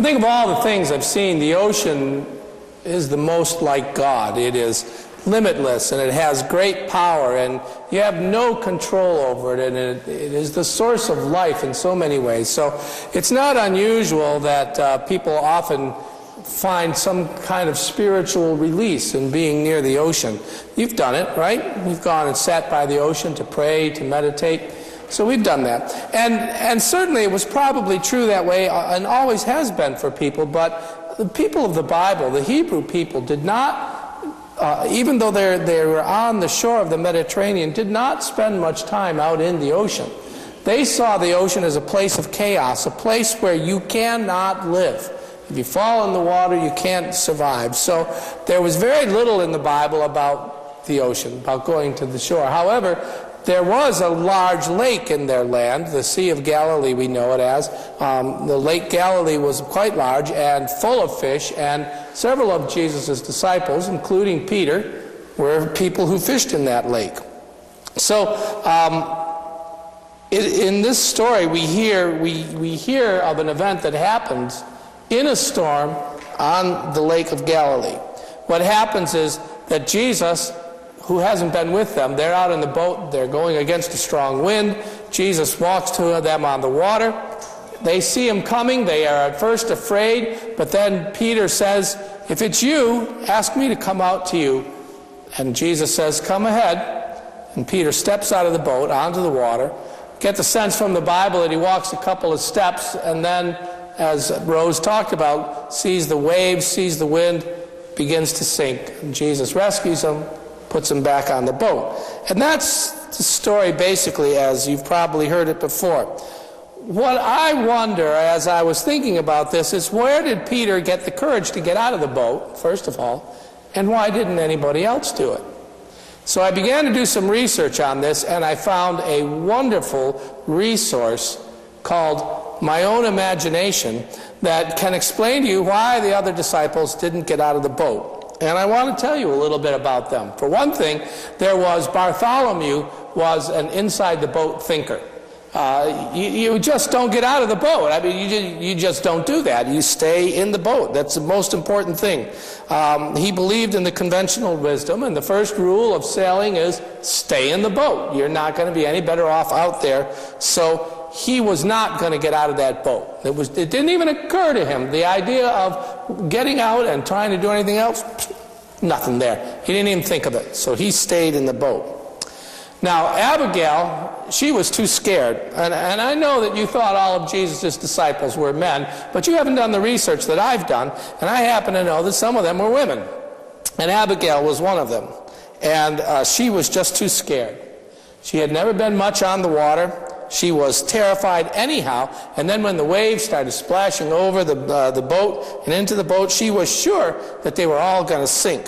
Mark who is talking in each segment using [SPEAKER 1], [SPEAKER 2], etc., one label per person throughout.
[SPEAKER 1] think of all the things I've seen, the ocean is the most like God. It is limitless, and it has great power, and you have no control over it, and it is the source of life in so many ways. So it's not unusual that people often find some kind of spiritual release in being near the ocean. You've done it, right? We've gone and sat by the ocean to pray, to meditate. So we've done that. And certainly it was probably true that way and always has been for people, but the people of the Bible, the Hebrew people, did not, even though they were on the shore of the Mediterranean, did not spend much time out in the ocean. They saw the ocean as a place of chaos, a place where you cannot live. If you fall in the water, you can't survive. So there was very little in the Bible about the ocean, about going to the shore. However, there was a large lake in their land, the Sea of Galilee we know it as. The Lake Galilee was quite large and full of fish, and several of Jesus' disciples, including Peter, were people who fished in that lake. So in this story we hear of an event that happened in a storm on the Lake of Galilee. What happens is that Jesus, who hasn't been with them, they're out in the boat, they're going against a strong wind. Jesus walks to them on the water. They see him coming. They are at first afraid, but then Peter says, "If it's you, ask me to come out to you." And Jesus says, "Come ahead." And Peter steps out of the boat onto the water. Get the sense from the Bible that he walks a couple of steps and then, as Rose talked about, sees the waves, sees the wind, begins to sink. And Jesus rescues him, puts him back on the boat. And that's the story basically as you've probably heard it before. What I wonder as I was thinking about this is, where did Peter get the courage to get out of the boat, first of all, and why didn't anybody else do it? So I began to do some research on this, and I found a wonderful resource called My Own Imagination that can explain to you why the other disciples didn't get out of the boat. And I want to tell you a little bit about them. For one thing, Bartholomew was an inside-the-boat thinker. You just don't get out of the boat. I mean, you just don't do that. You stay in the boat. That's the most important thing. He believed in the conventional wisdom, and the first rule of sailing is stay in the boat. You're not going to be any better off out there. So he was not going to get out of that boat. It didn't even occur to him. The idea of getting out and trying to do anything else, nothing there. He didn't even think of it. So he stayed in the boat. Now, Abigail, she was too scared. And I know that you thought all of Jesus' disciples were men, but you haven't done the research that I've done, and I happen to know that some of them were women. And Abigail was one of them. And she was just too scared. She had never been much on the water. She was terrified anyhow, and then when the waves started splashing over the boat and into the boat, she was sure that they were all going to sink.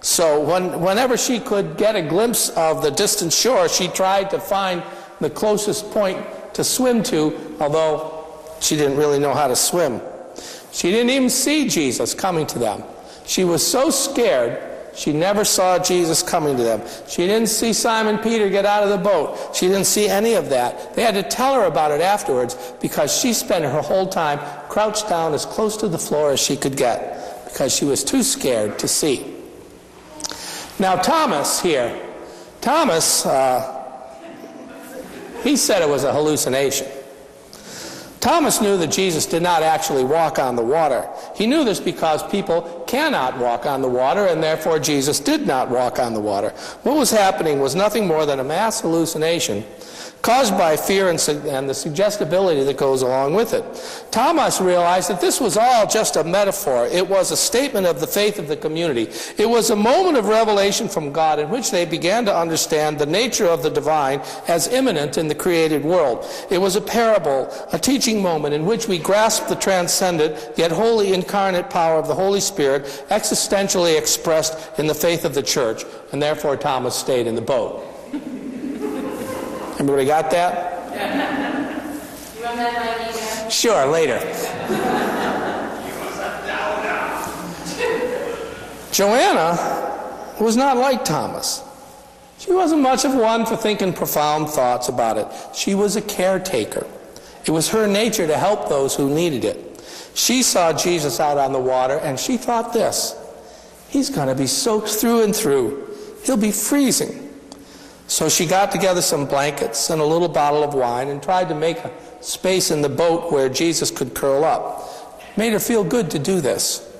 [SPEAKER 1] So whenever she could get a glimpse of the distant shore, she tried to find the closest point to swim to, although she didn't really know how to swim. She didn't even see Jesus coming to them. She was so scared, she never saw Jesus coming to them. She didn't see Simon Peter get out of the boat. She didn't see any of that. They had to tell her about it afterwards because she spent her whole time crouched down as close to the floor as she could get because she was too scared to see. Now Thomas here, he said it was a hallucination. Thomas knew that Jesus did not actually walk on the water. He knew this because people cannot walk on the water, and therefore Jesus did not walk on the water. What was happening was nothing more than a mass hallucination caused by fear and the suggestibility that goes along with it. Thomas realized that this was all just a metaphor. It was a statement of the faith of the community. It was a moment of revelation from God in which they began to understand the nature of the divine as immanent in the created world. It was a parable, a teaching moment in which we grasp the transcendent yet wholly incarnate power of the Holy Spirit existentially expressed in the faith of the church, and therefore Thomas stayed in the boat. Everybody got that?
[SPEAKER 2] You want that by email?
[SPEAKER 1] Sure, later. Joanna was not like Thomas. She wasn't much of one for thinking profound thoughts about it. She was a caretaker. It was her nature to help those who needed it. She saw Jesus out on the water, and she thought this: he's going to be soaked through and through. He'll be freezing. So she got together some blankets and a little bottle of wine and tried to make a space in the boat where Jesus could curl up. It made her feel good to do this.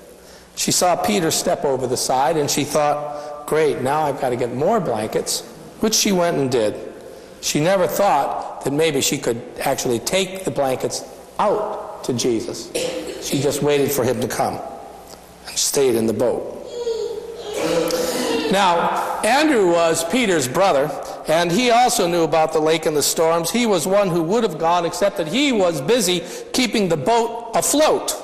[SPEAKER 1] She saw Peter step over the side, and she thought, great, now I've got to get more blankets, which she went and did. She never thought that maybe she could actually take the blankets out to Jesus. She just waited for him to come and stayed in the boat. Now, Andrew was Peter's brother, and he also knew about the lake and the storms. He was one who would have gone, except that he was busy keeping the boat afloat.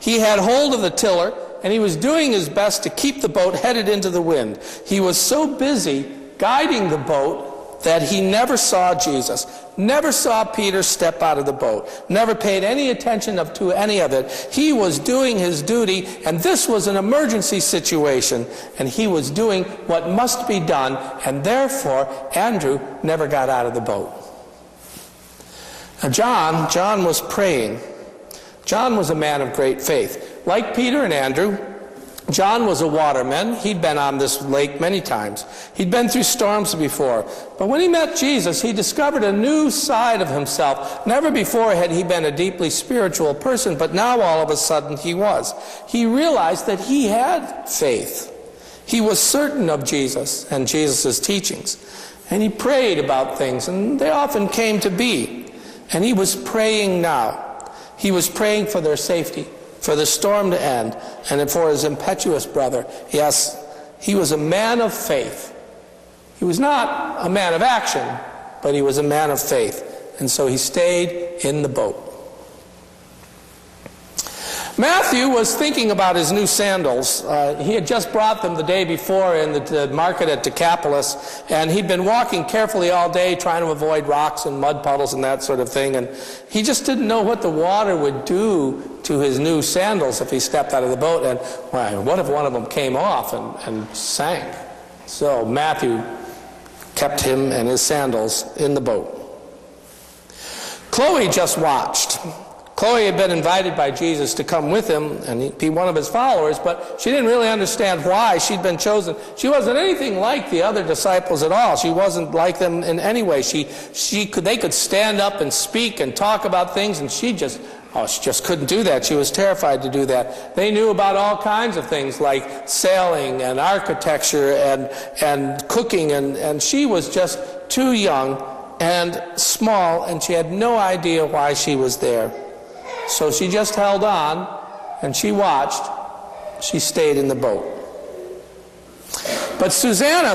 [SPEAKER 1] He had hold of the tiller, and he was doing his best to keep the boat headed into the wind. He was so busy guiding the boat that he never saw Jesus, never saw Peter step out of the boat, never paid any attention to any of it. He was doing his duty, and this was an emergency situation, and he was doing what must be done, and therefore Andrew never got out of the boat. Now John was praying. John was a man of great faith. Like Peter and Andrew, John was a waterman. He'd been on this lake many times. He'd been through storms before. But when he met Jesus, he discovered a new side of himself. Never before had he been a deeply spiritual person, but now all of a sudden he was. He realized that he had faith. He was certain of Jesus and Jesus' teachings. And he prayed about things, and they often came to be. And he was praying now. He was praying for their safety, for the storm to end, and for his impetuous brother. Yes, he was a man of faith. He was not a man of action, but he was a man of faith. And so he stayed in the boat. Matthew was thinking about his new sandals. He had just brought them the day before in the market at Decapolis, and he'd been walking carefully all day trying to avoid rocks and mud puddles and that sort of thing, and he just didn't know what the water would do to his new sandals if he stepped out of the boat, and well, what if one of them came off and sank? So Matthew kept him and his sandals in the boat. Chloe just watched. Chloe had been invited by Jesus to come with him and be one of his followers, but she didn't really understand why she'd been chosen. She wasn't anything like the other disciples at all. She wasn't like them in any way. They could stand up and speak and talk about things, and she just couldn't do that. She was terrified to do that. They knew about all kinds of things like sailing and architecture and cooking, and she was just too young and small, and she had no idea why she was there. So she just held on, and she watched. She stayed in the boat. But Susanna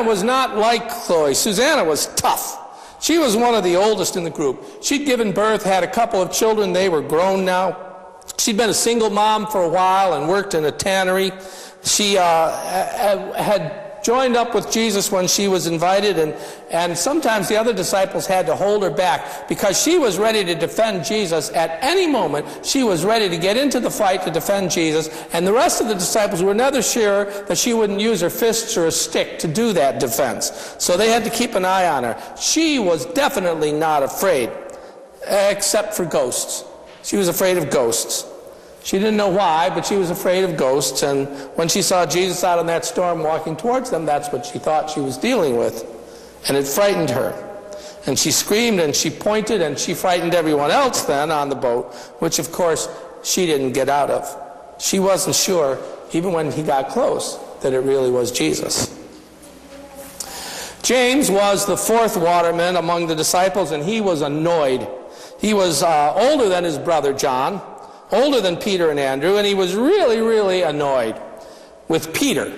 [SPEAKER 1] was not like Chloe. Susanna was tough. She was one of the oldest in the group. She'd given birth, had a couple of children. They were grown now. She'd been a single mom for a while and worked in a tannery. She had joined up with Jesus when she was invited, and sometimes the other disciples had to hold her back because she was ready to defend Jesus at any moment. She was ready to get into the fight to defend Jesus, and the rest of the disciples were never sure that she wouldn't use her fists or a stick to do that defense. So they had to keep an eye on her. She was definitely not afraid, except for ghosts. She was afraid of ghosts. She didn't know why, but she was afraid of ghosts, and when she saw Jesus out in that storm walking towards them, that's what she thought she was dealing with, and it frightened her. And she screamed and she pointed and she frightened everyone else then on the boat, which of course she didn't get out of. She wasn't sure, even when he got close, that it really was Jesus. James was the fourth waterman among the disciples, and he was annoyed. He was older than his brother John, older than Peter and Andrew, and he was really, really annoyed with Peter.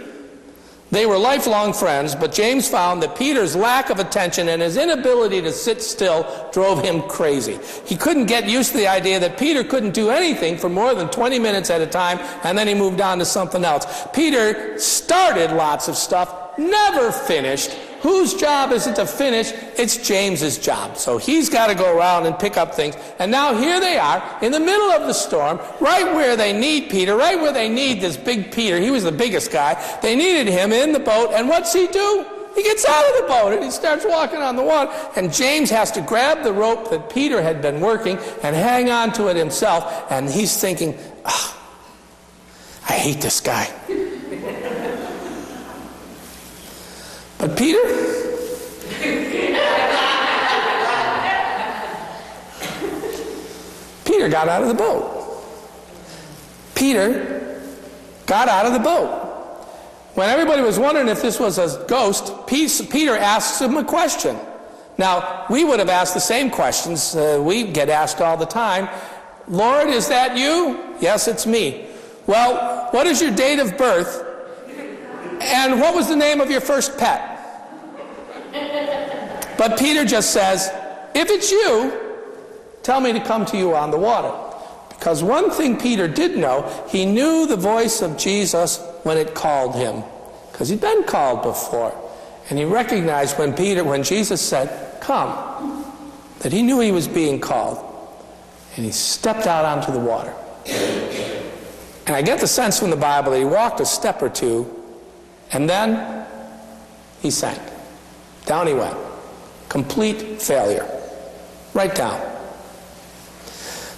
[SPEAKER 1] They were lifelong friends, but James found that Peter's lack of attention and his inability to sit still drove him crazy. He couldn't get used to the idea that Peter couldn't do anything for more than 20 minutes at a time, and then he moved on to something else. Peter started lots of stuff, never finished. Whose job is it to finish? It's James's job. So he's got to go around and pick up things. And now here they are in the middle of the storm, right where they need Peter, right where they need this big Peter. He was the biggest guy. They needed him in the boat. And what's he do? He gets out of the boat and he starts walking on the water. And James has to grab the rope that Peter had been working and hang on to it himself. And he's thinking, I hate this guy. But Peter got out of the boat. Peter got out of the boat. When everybody was wondering if this was a ghost, Peter asks him a question. Now, we would have asked the same questions. We get asked all the time. Lord, is that you? Yes, it's me. Well, what is your date of birth? And what was the name of your first pet? But Peter just says, if it's you, tell me to come to you on the water. Because one thing Peter did know, he knew the voice of Jesus when it called him. Because he'd been called before. And he recognized when Jesus said, come, that he knew he was being called. And he stepped out onto the water. And I get the sense from the Bible that he walked a step or two, and then he sank. Down he went. Complete failure. Right down.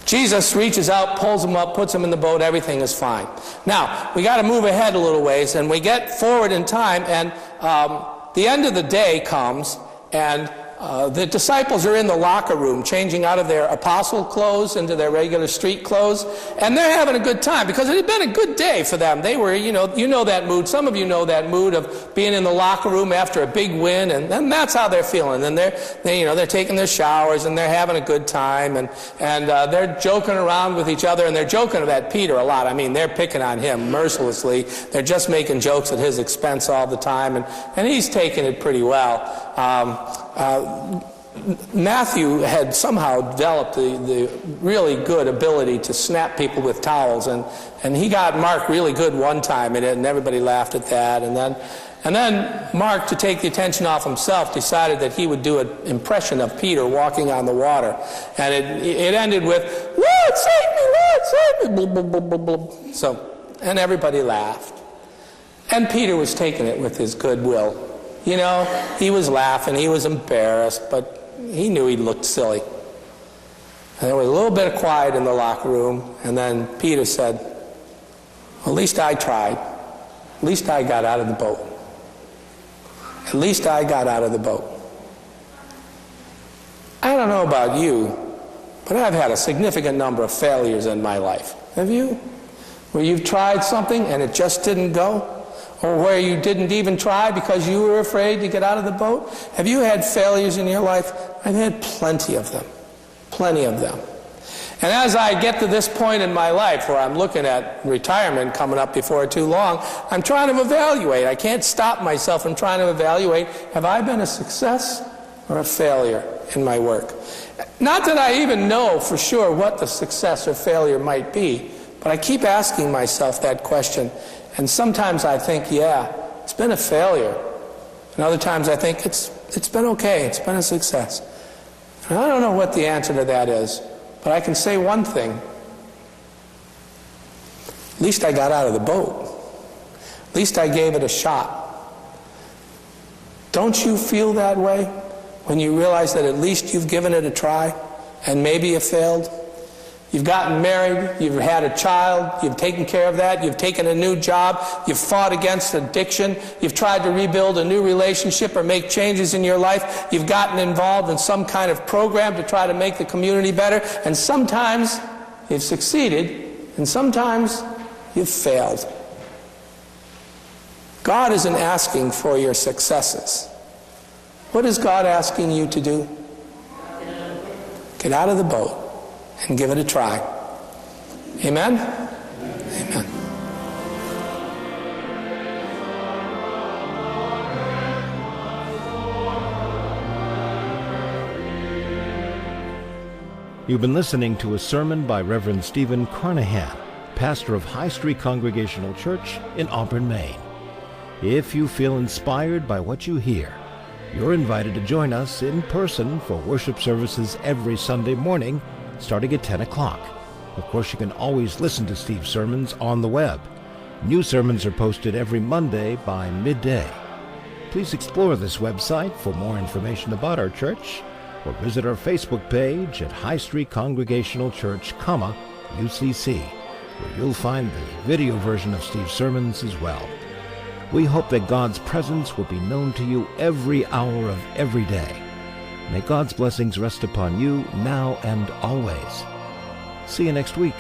[SPEAKER 1] Jesus reaches out, pulls him up, puts him in the boat, everything is fine. Now, we got to move ahead a little ways, and we get forward in time, and the end of the day comes, and the disciples are in the locker room changing out of their apostle clothes into their regular street clothes, and they're having a good time because it had been a good day for them. They were, you know that mood. Some of you know that mood of being in the locker room after a big win, and that's how they're feeling. And they're taking their showers and they're having a good time, and they're joking around with each other, and they're joking about Peter a lot. I mean, they're picking on him mercilessly. They're just making jokes at his expense all the time, and he's taking it pretty well. Matthew had somehow developed the really good ability to snap people with towels, and he got Mark really good one time, and everybody laughed at that. And then Mark, to take the attention off himself, decided that he would do an impression of Peter walking on the water, and it ended with, "Lord, save me! Lord, save me!" Blah, blah, blah, blah, blah. So, and everybody laughed, and Peter was taking it with his goodwill. He was laughing, he was embarrassed, but he knew he looked silly. And there was a little bit of quiet in the locker room, and then Peter said, well, at least I tried. At least I got out of the boat. At least I got out of the boat. I don't know about you, but I've had a significant number of failures in my life. Have you? Where you've tried something and it just didn't go? Or where you didn't even try because you were afraid to get out of the boat? Have you had failures in your life? I've had plenty of them. Plenty of them. And as I get to this point in my life where I'm looking at retirement coming up before too long, I'm trying to evaluate. I can't stop myself from trying to evaluate, have I been a success or a failure in my work? Not that I even know for sure what the success or failure might be, but I keep asking myself that question. And sometimes I think, yeah, it's been a failure. And other times I think it's been okay, it's been a success. And I don't know what the answer to that is, but I can say one thing. At least I got out of the boat. At least I gave it a shot. Don't you feel that way when you realize that at least you've given it a try and maybe you failed? You've gotten married, you've had a child, you've taken care of that, you've taken a new job, you've fought against addiction, you've tried to rebuild a new relationship or make changes in your life, you've gotten involved in some kind of program to try to make the community better, and sometimes you've succeeded, and sometimes you've failed. God isn't asking for your successes. What is God asking you to do? Get out of the boat and give it a try. Amen? Amen.
[SPEAKER 3] You've been listening to a sermon by Reverend Stephen Carnahan, pastor of High Street Congregational Church in Auburn, Maine. If you feel inspired by what you hear, you're invited to join us in person for worship services every Sunday morning starting at 10 o'clock. Of course, you can always listen to Steve's sermons on the web. New sermons are posted every Monday by midday. Please explore this website for more information about our church, or visit our Facebook page at High Street Congregational Church, UCC, where you'll find the video version of Steve's sermons as well. We hope that God's presence will be known to you every hour of every day. May God's blessings rest upon you now and always. See you next week.